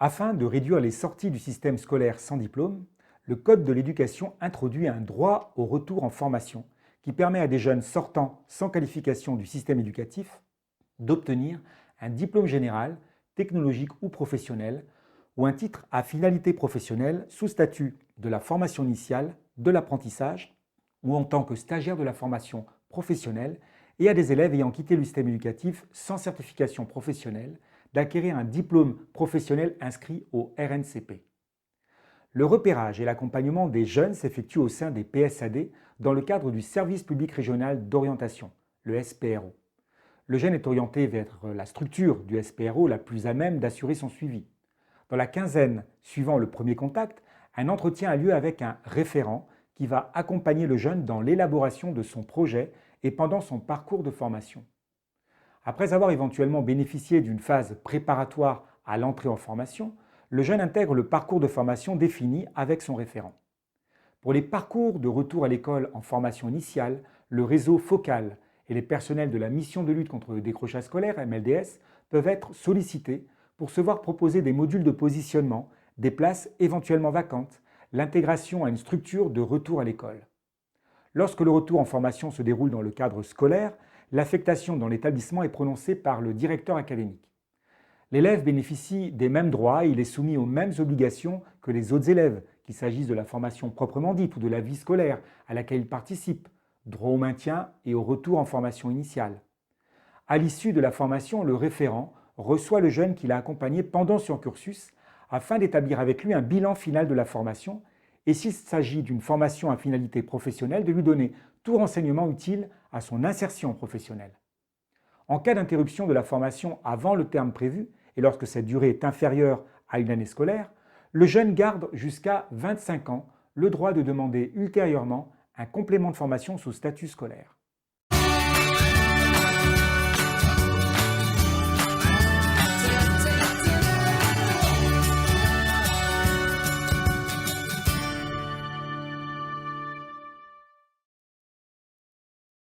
Afin de réduire les sorties du système scolaire sans diplôme, le Code de l'éducation introduit un droit au retour en formation qui permet à des jeunes sortant sans qualification du système éducatif d'obtenir un diplôme général, technologique ou professionnel, ou un titre à finalité professionnelle sous statut de la formation initiale, de l'apprentissage, ou en tant que stagiaire de la formation professionnelle, et à des élèves ayant quitté le système éducatif sans certification professionnelle d'acquérir un diplôme professionnel inscrit au RNCP. Le repérage et l'accompagnement des jeunes s'effectuent au sein des PSAD dans le cadre du Service public régional d'orientation, le SPRO. Le jeune est orienté vers la structure du SPRO la plus à même d'assurer son suivi. Dans la quinzaine suivant le premier contact, un entretien a lieu avec un référent qui va accompagner le jeune dans l'élaboration de son projet et pendant son parcours de formation. Après avoir éventuellement bénéficié d'une phase préparatoire à l'entrée en formation, le jeune intègre le parcours de formation défini avec son référent. Pour les parcours de retour à l'école en formation initiale, le réseau focal et les personnels de la mission de lutte contre le décrochage scolaire, MLDS, peuvent être sollicités pour se voir proposer des modules de positionnement, des places éventuellement vacantes, l'intégration à une structure de retour à l'école. Lorsque le retour en formation se déroule dans le cadre scolaire, l'affectation dans l'établissement est prononcée par le directeur académique. L'élève bénéficie des mêmes droits et il est soumis aux mêmes obligations que les autres élèves, qu'il s'agisse de la formation proprement dite ou de la vie scolaire à laquelle il participe, droit au maintien et au retour en formation initiale. À l'issue de la formation, le référent reçoit le jeune qu'il a accompagné pendant son cursus afin d'établir avec lui un bilan final de la formation et s'il s'agit d'une formation à finalité professionnelle, de lui donner tout renseignement utile à son insertion professionnelle. En cas d'interruption de la formation avant le terme prévu, et lorsque cette durée est inférieure à une année scolaire, le jeune garde jusqu'à 25 ans le droit de demander ultérieurement un complément de formation sous statut scolaire.